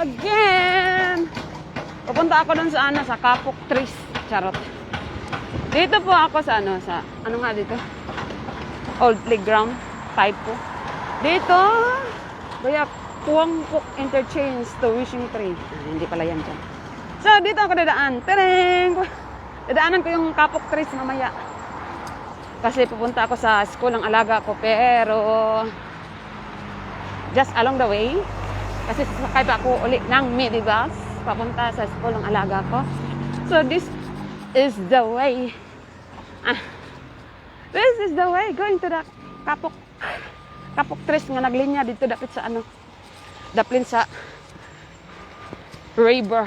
again. Pupunta ako dun sa ano, sa Kapok Trees. Charot. Dito po ako sa ano, nga dito? Old playground type po. Dito, Baya Puangpok Interchange to Wishing Tree. Hindi pala yan dyan. So, dito ako dadaan. Tereng! Dadaanan ko yung Kapok Trees mamaya. Kasi pupunta ako sa school ng alaga ko. Pero, just along the way, kasi sasakay pa ako ulit ng minibus papunta sa school ng alaga ko. So, this is the way. This is the way going to the Kapok Trees nga naglinya dito dapit sa ano. Daplin sa river.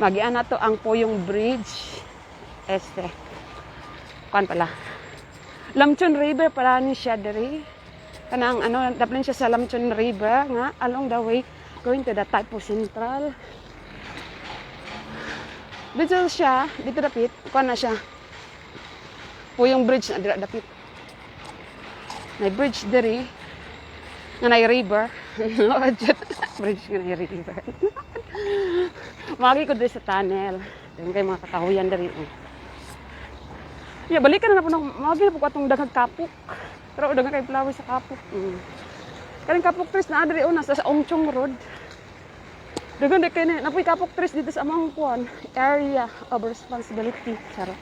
Magian na to ang Puyong Bridge. Kuan pala. Lamchon River pala ni siya diri. Kanang ano, daplin siya sa Lamchon River nga along the way going to the Taipo Central. Dito siya, dito dapit, kuan na siya. Puyong Bridge na dira dapit. May bridge diri nga na river. Bridge nga na river. Magi ko diri sa tunnel. Dahil kay mga kakahuyan diri. Yeah, balikan na po ng magi po atong daghang Kapok. Pero daghang kay flowers sa Kapok. Kaning Kapok Trees na diri una sa Ongchong Road. Daghang de kay napoy Kapok Trees dito sa among kuan area of responsibility. Charot.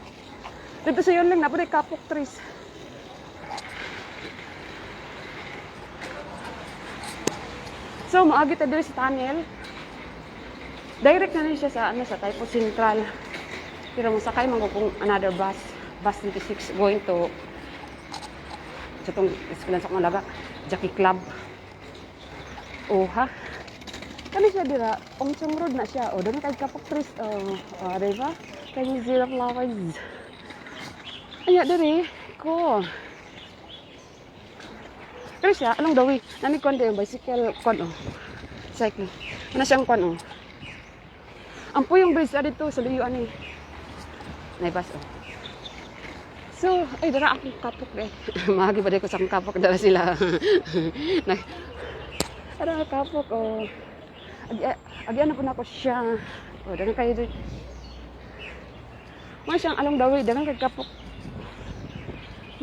Dito sa Yonling napoy Kapok Trees. So, maagi tayo dito sa tunnel. Direct na siya sa, sa Taipo Central. Pero masakay man ko kung another bus. Bus 26 going to sa itong eskwela sa Malaga. Jackie Club. Oh, ha? Kani siya dira. Ongchong Road na siya. O, doon na tayo Kapok Trees. O, diba? Kaya zero flowers. Ay, diri. Ko. Pero siya, along the way, nanikon din yung bicycle, cycle. Ano siyang Ang Puyong Bridge na dito, sa luyuan eh. Naibas, So, ay, dara akong Kapok eh. Mahagi ba din ko sa akong Kapok, dara sila. Dara Kapok, Agyan na po na ako siya. Dara kayo doon. Mga siyang along the way, dagang kay Kapok.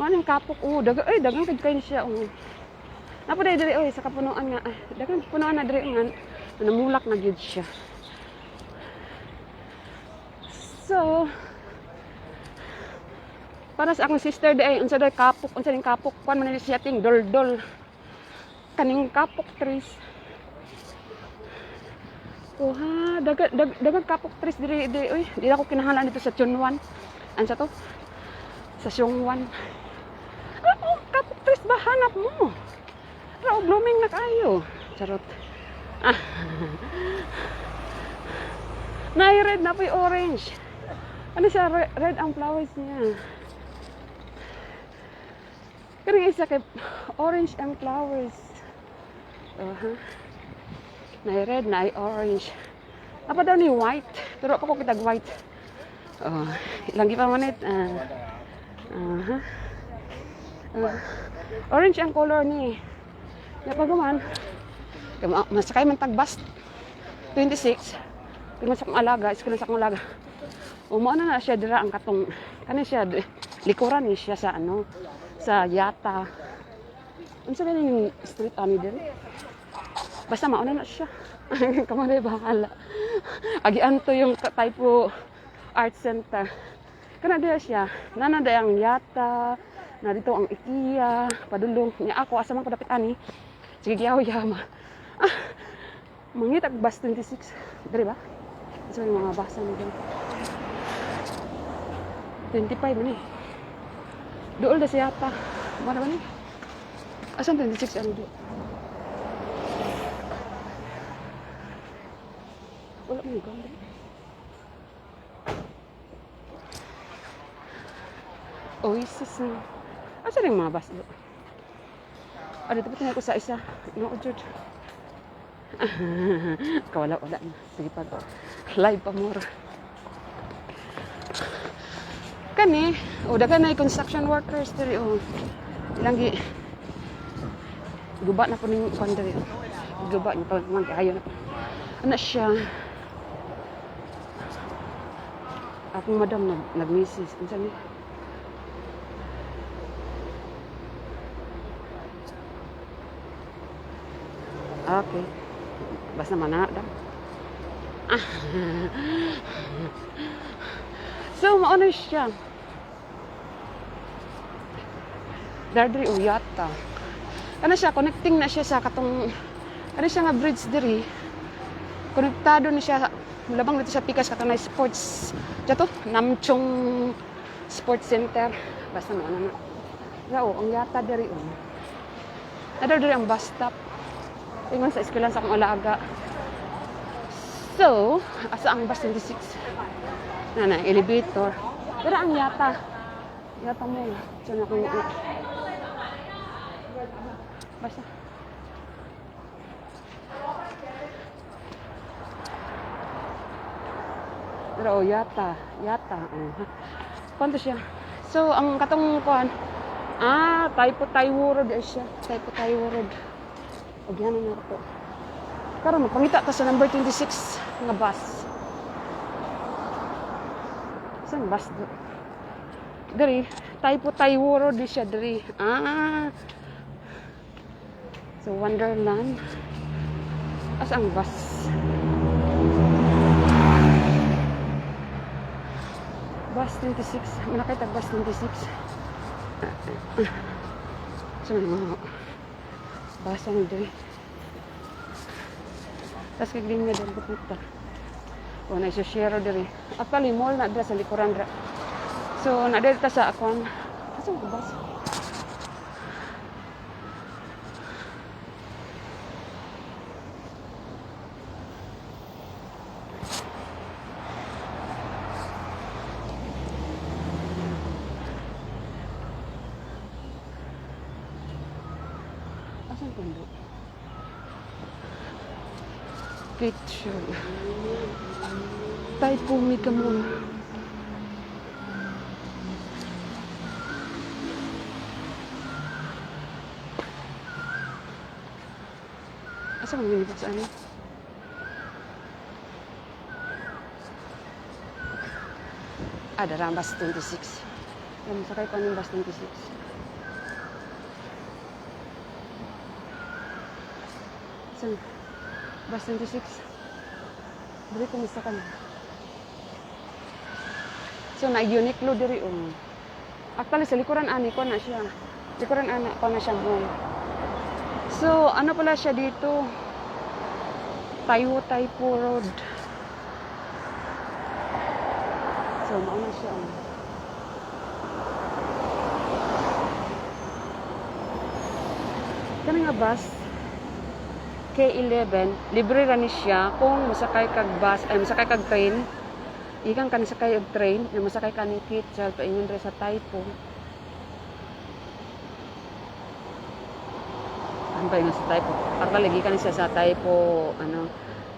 Manang Kapok, dagang kay siya, Napo diri sa kapunuan nga. Dagan punuan na diri nga namulak na gyud siya. So para sa akong sister di unsa day Kapok, unsa ning Kapok kuan man ni siya ting doldol. Kaning Kapok Trees. Dagan Kapok Trees diri di ako kinahanglan dito sa Chunwan. Ansa to? Sa Siongwan. Kapok Trees ba hanap mo? Pero blooming na kayo. Charot. Nai-red na po yung orange. Ano siya? Red ang flowers niya. Kaya isa kay orange ang flowers. Nai-red, nai-orange. Apa daw ni white? Pero ako kitag white. Ilang pa manit. Orange ang color ni. Napaguman, masakay man tagbas 26 tingnan sa akong alaga, iskula sa akong alaga umuuna na siya dira ang katong kanin siya, likuran ni siya sa sa Yata unsa na yung street ani diri basta mauna na siya kamanay bahala agian to yung Taipo Art Center kana dira siya nanada ang Yata na dito ang IKEA padulong niya ako asa man ko dapit ani. Sige, yaw-yama. Mangitag bus 26. Dari ba? So, yung mga basa na dyan. 25 man eh. Dool na siya pa. Mara ba ni? Asan 26 ano doon? Wala mo yung ganda. Oasis na. Asan yung mga bus doon? Dito pa tingnan ko sa isa. No, Jud. Kawala-wala na. Sige pa. Live pa more. Kani, dagan na construction workers diri Ilang Guba na po ning kuan diri. Guba ni pag magayo na. Ana siya. Akong madam nag-misis. Unsa ni? Okay. Basta mana dam. Ah. So, maano siya? Dardri uyata. Ano siya, connecting na siya sa katong, ano siya nga bridge diri. Konektado na siya, labang dito sa Pikas, katong na sports. Diya to, Namchong Sports Center. Basta maano na. Yao, ang yata diri. Nadar diri ang bus stop. Ingon sa eskwelahan sa akong alaga. So, asa ang bus 26? Na elevator. Pero ang yata. Yata mo. Diyan ako yung... Basta. Pero yata. Yata. Kwanto siya? So, ang katong kuan. Taiwo Road siya. Taiwo Road. O, gano'n na ito. Karon magpangita ta sa number 26 nga bus. Saan bus do? Diri, Taiwo Road di siya diri. So Wonderland. Asa ang bus? Bus 26. Nakita bus 26. So bus ang diri. Tapos kagling nga din pupunta. O, naisashare diri. Actually, mall na dira sa likuran dira. So, na-diri ta sa akon. Asa ang bus? Asa ang kundo? Picture. Taipo mi kamon. Asa ang minibus ano? Darang bus 26. Yan, sakay pa ng bus 26. Saan? Bus 26. Diri kumusta ka na? So, na-Uniqlo diri Actually, sa likuran ani ko na siya. Likuran ana ko na siya mall. So, ano pala siya dito? Taipo Road. So, mauna siya. Kani nga bus K11, libre ra ni siya kung masakay kag bus, masakay kag train. Ikan kan sakay og train, na masakay ka ni Kitchal paingon ra sa Taipo. Ang paingon sa Taipo. Pagbalagi kan siya sa Taipo,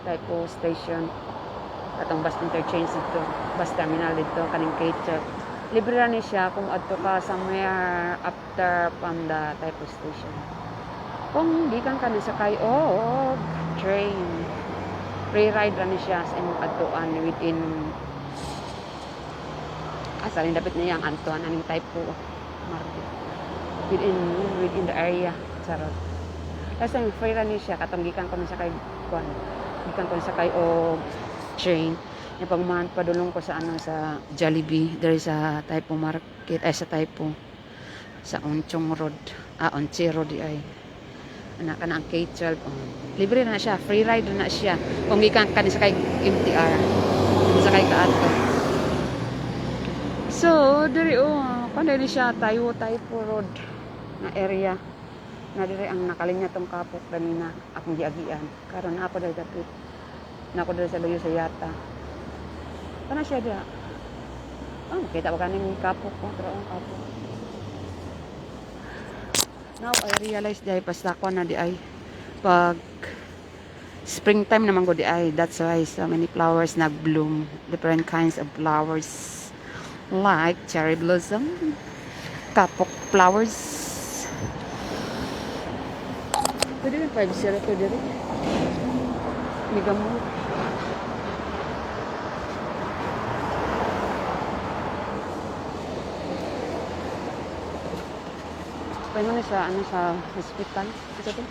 Taipo station. Atong bus interchange dito, bus terminal dito kaning Kitchal. Libre ra ni siya kung adto ka somewhere after from the Taipo station. Kung di kang sakay train, free ride ra ni siya sa imong adtuan within asalin dapat niya ang antuan aning Taipo market within the area charot. Kasi free ra ni siya katong gikan ko sakay kuan, gikan ko sakay train. Napagmahan padulong ko sa sa Jollibee diri sa Taipo market sa Taipo sa Onchong Road, Onche Road ay anak ka na ang K12. Libre na siya, free ride na siya. Kung ikan ka sa kay MTR, sa kay kaato. So, diri kanili siya Taipo Road na area. Na diri ang nakalinya tong kapok kanina akong giagian. Karon ako diri dapit. Nako diri sa luyo sa yata. Kana siya dia. Kita ba kaning kapok ko, pero ang kapok. Now, I realize dahil pasako na di ay pag springtime naman ko di ay. That's why so many flowers nag-bloom. Different kinds of flowers. Like cherry blossom, kapok flowers. Pwede rin 5-0 to diri. Mega Mall. Pwede mo na sa, sa hospital. Ito to.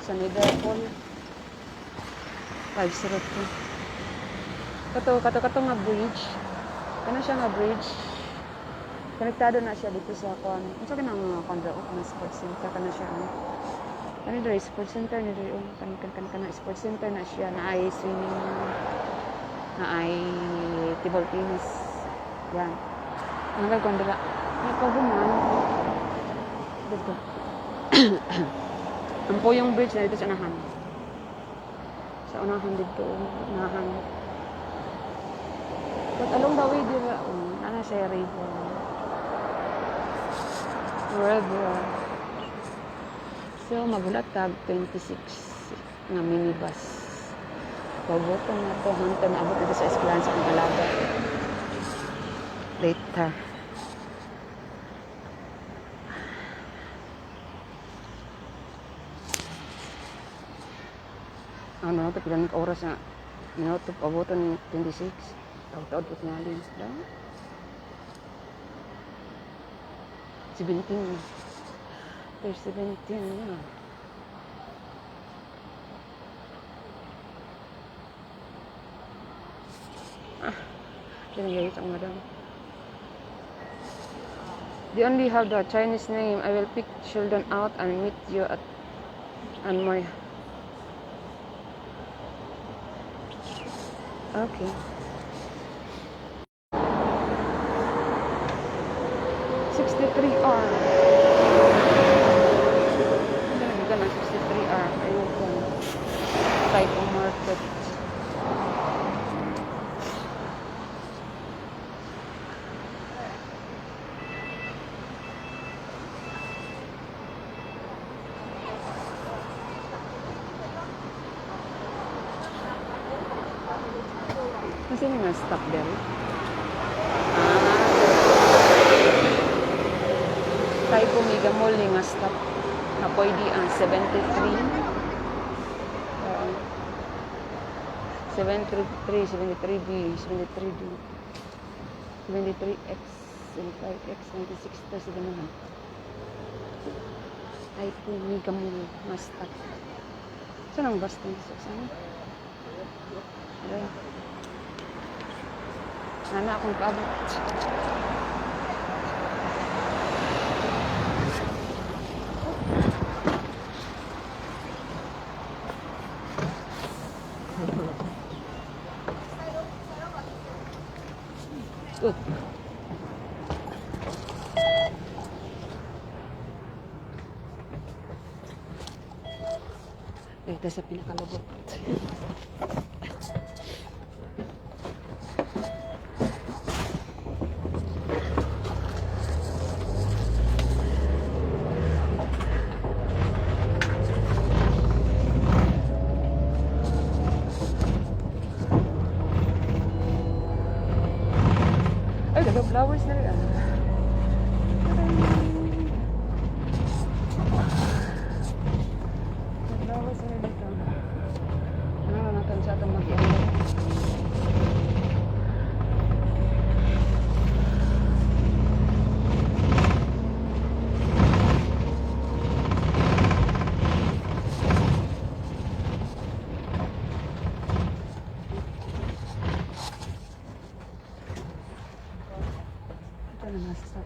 Sa Mediapol. 502. Kato nga bridge. Kano siya nga bridge. Konektado na siya dito sa kuan. Ano sa kanang mga kondro ng sports center kana siya. Kani diri sports center ni diri kan sports center na siya na ay swimming na ay table tennis. Yan. Ang kondra. Ni paguman. Dito. Ang po yung bridge na dito sa unahan. Sa unahan dito, unahan. But along the way, di ba, ano siya, river. So, magulatag 26 nga minibus. Paboto na to, hangtod na abot dito sa eskwelahan sa Angalaga. Later. Ano ito, pilang oras na minuto, paboto ng 26. Taud-taud po nga din. 17. There's 17 na. Kinagayit ang madam. They only have the Chinese name. I will pick children out and meet you at and my. Okay. R. Talaga ng 63R. Ayun. Type of market. Kasi nga stop there. Tayo Mega Mall nga stop na pwede ang 73 73, 73B 73D 73X 75X 96 to sa ganahan. Tayo Mega Mall nga stop. Saan ang bus dito? Saan? Sana akong paabot. Ito sa pinakalubot. Ay, daga flowers na rin. Flowers na rin dito. Ano natin siya itong mag-iandar. Ito na nasa.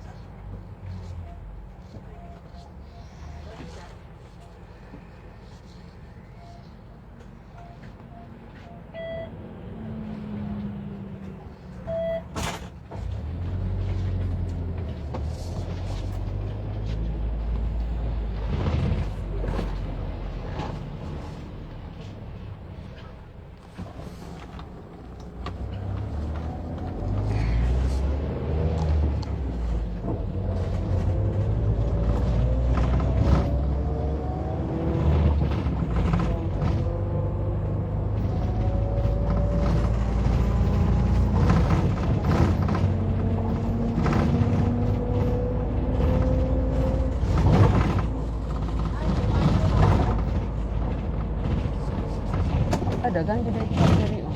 dagan gid ito diri oh.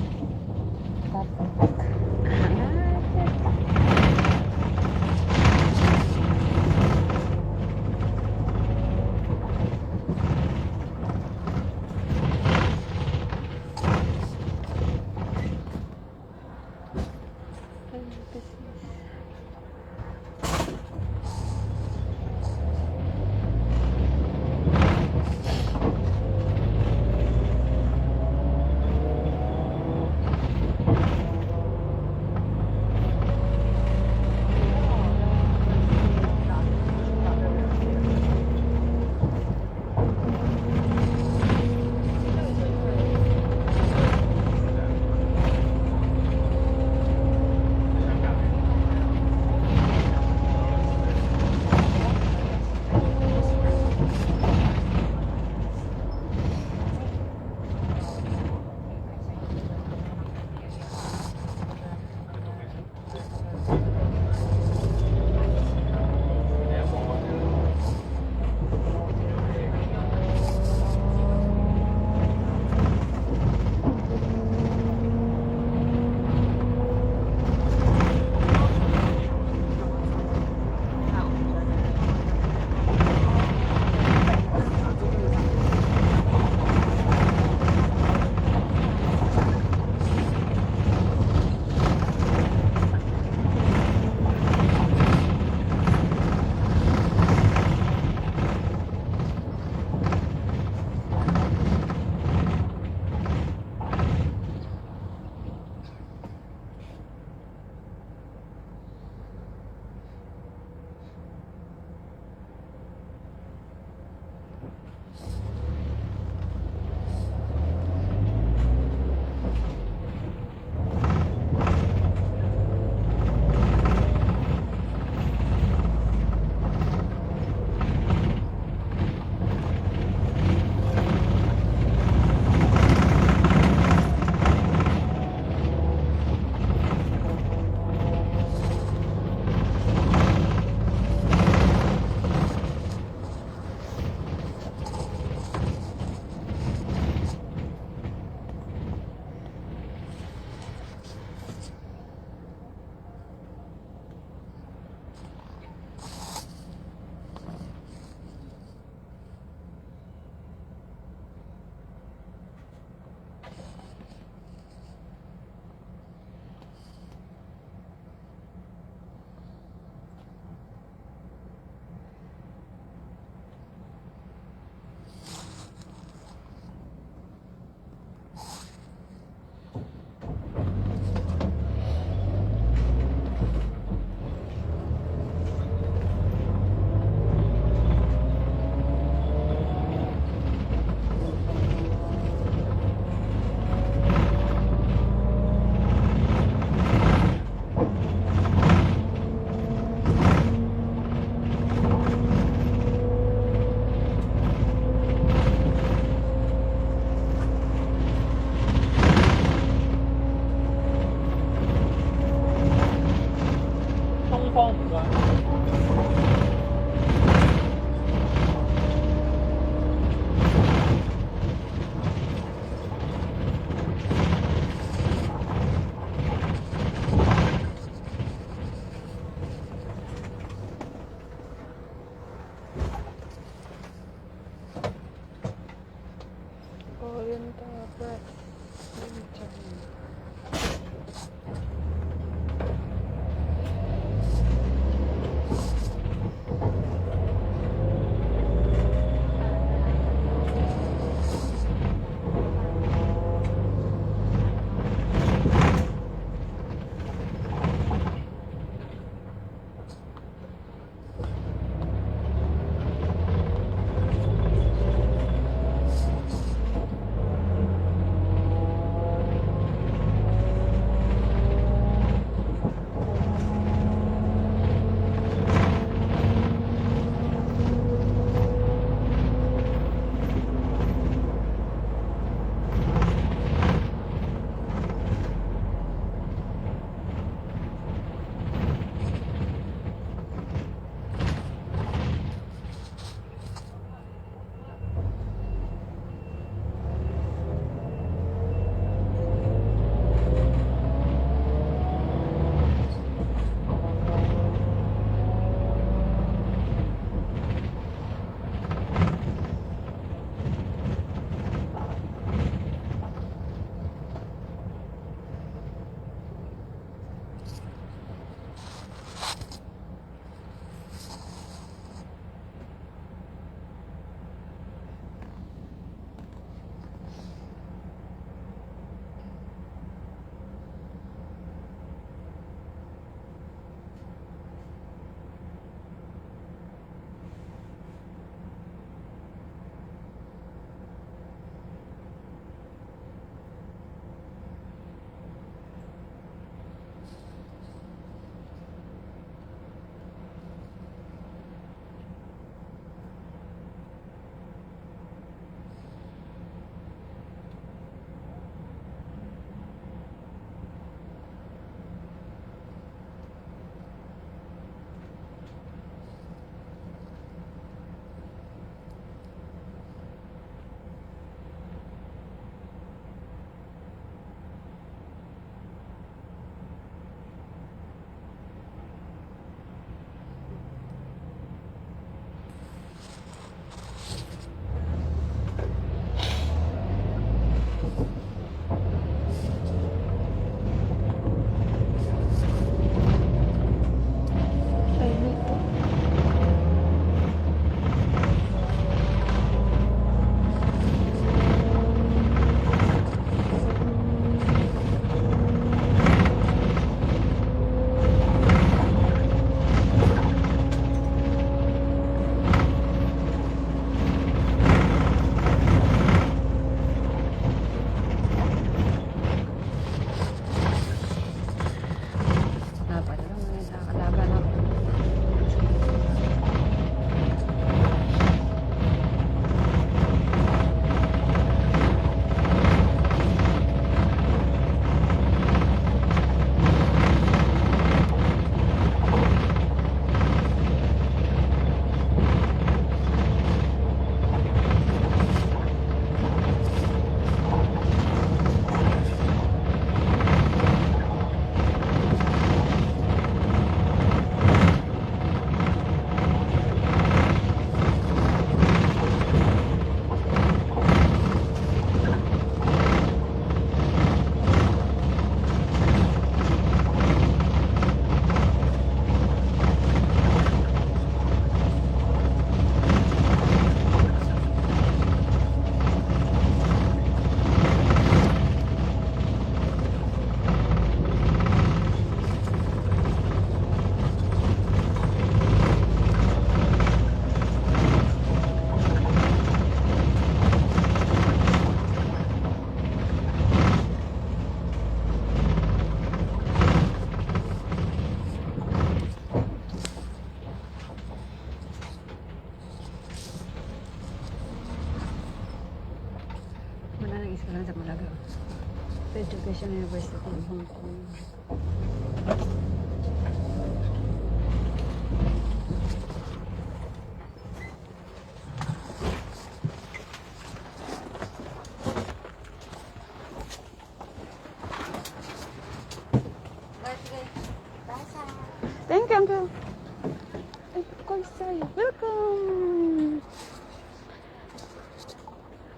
Tatak. eskwelahan sa Malaga. The Education University of Hong Kong. Thank you, Uncle. Of course, sir. Welcome.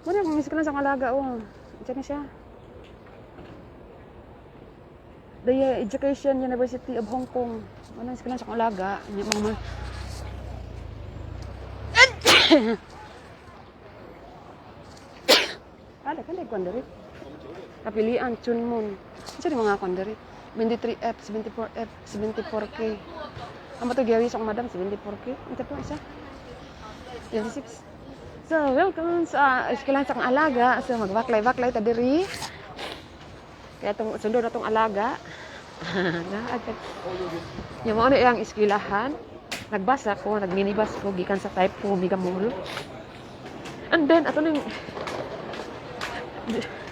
Muna, kung miss ko lang sa Malaga, oh. Diyan na siya. The Education University of Hong Kong. Ano, miss ko lang sa Malaga. Hindi mo naman. Ada kan dia konderi. Kapilian Chunmun. Jadi mga konderi. 23F, 74F, 74K. Amo to gawi sa madam 74K. Ito po isa. 26. So, welcome sa eskwelahan sa alaga. So, magbaklay-baklay ta diri. Kaya tong sundo na tong alaga. Yung mga yung eskwelahan. Nagbasa ko, nagminibus ko gikan sa type ko Mega Mall. And then ato ning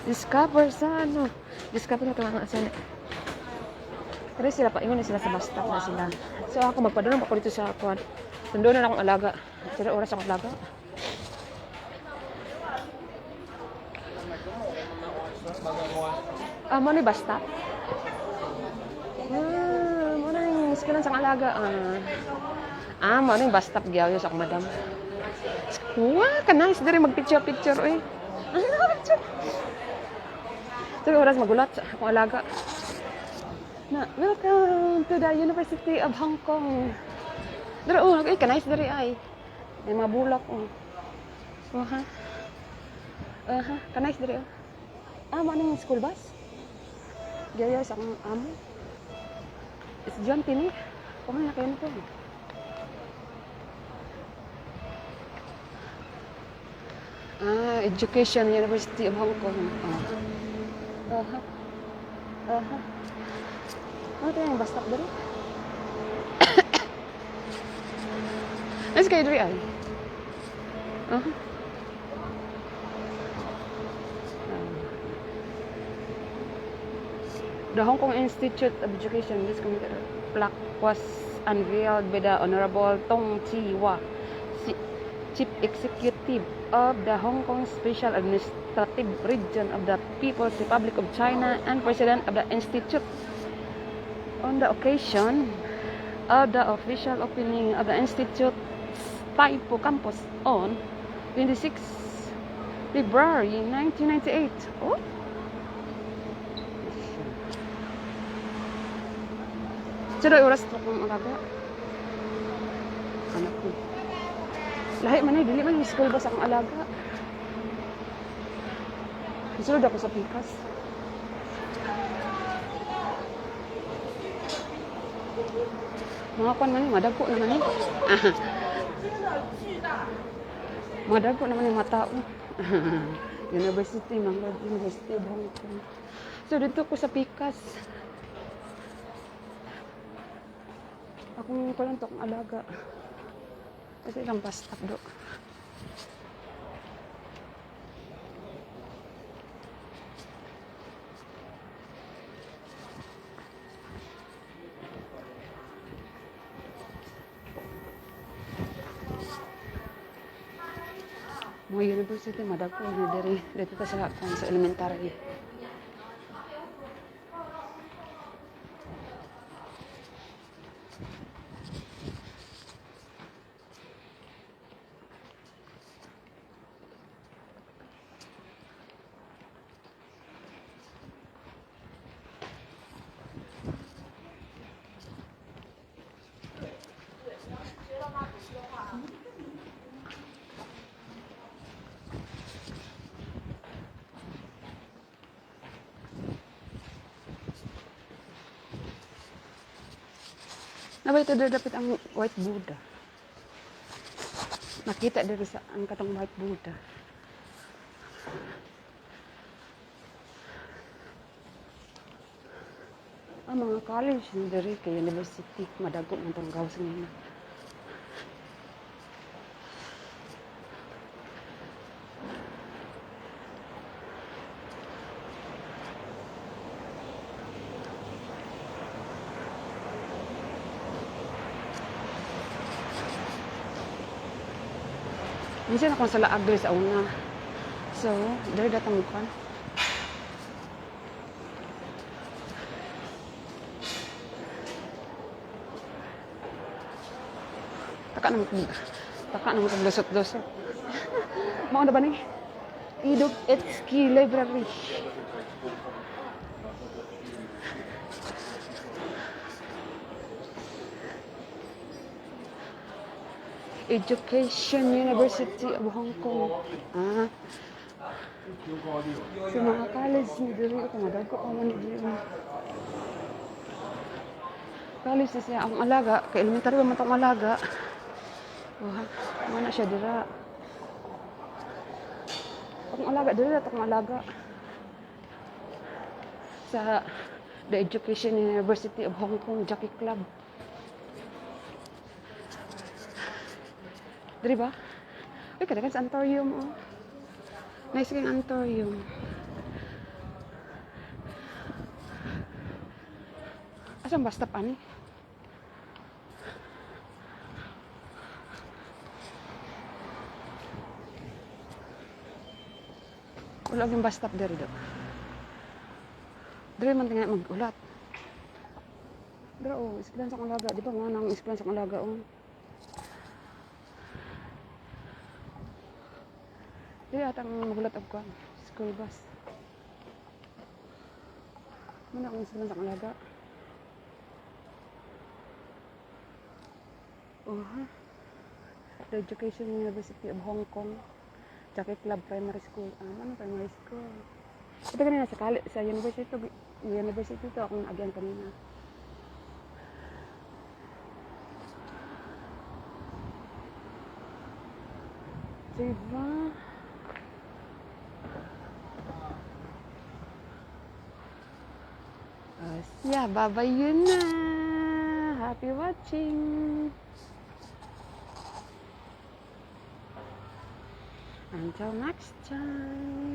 discover sa ano. Discover na mga sa pero sila pa, ingon na sila sa bus stop na sila. So ako magpadulong ako dito sa kuwan. Sundo na akong alaga. Sila oras akong alaga. Mo ni bus stop. Mo na yung eskwelahan sa alaga. Mo na yung bus stop gyud sa akong madam. Wow, ka-nice diri mag-picture eh. So oras magulat sa akong alaga. Na, welcome to the University of Hong Kong. Dara ka-nice diri ay. May mga bulak ka-nice diri. Mo ning school bus. Gaya sa akong amo. Estudyante ni. Kumain na kayo nito. Education University of Hong Kong. Ano ito yung bus stop dali? Nasa kayo dali ay? The Hong Kong Institute of Education, this computer plaque was unveiled by the Honorable Tong Chi Hwa, Chief Executive of the Hong Kong Special Administrative Region of the People's Republic of China and President of the Institute. On the occasion of the official opening of the Institute's Taipo campus on 26 February 1998. Oh? Sudah oras to kung alaga. Anak ko. Lahi man ay dili man school bus akong alaga. Sulod ako sa pikas. Mga kwan man madagko naman eh. Madagko naman yung mga tao. University of Hong Kong. So dito ko sa pikas. Akong kulang to akong alaga. Kasi ilang bus stop do. Mga university, madagko na dito ta sa elementary. Nabay ito dapat ang white Buddha. Nakita dito sa ang katong white Buddha. Ang mga college diri kay university madagko man tong gawas nila. Minsan ako sa laag diri sa una. So, diri datang kan. Taka naman kong lusot-lusot. Mao na ba ni? Idog Etski Library. Education University of Hong Kong. Ah. Sa mga college ni diri ako madagko ko man diri. College na siya akong alaga, kay elementary man tong alaga. Wah, mana siya dira. Akong alaga dira akong alaga. Sa The Education University of Hong Kong Jockey Club. Diri ba? Uy, kadagan sa Antorium, oh. Nice kang Antorium. Asang bus stop, ani? Wala yung bus stop diri do. Diri man tingnan mag-ulat. Dira, oh, isklan sa alaga. Di ba nga nang isklan sa alaga, oh. Dili atang magulat og kwan, school bus. Muna akong sila sa alaga. The Education University of Hong Kong, Jockey Club Primary School. Ano primary school? Ito kanina sa university to akong agyan kanina. Diba? Yeah, bye-bye yun na. Happy watching. Until next time.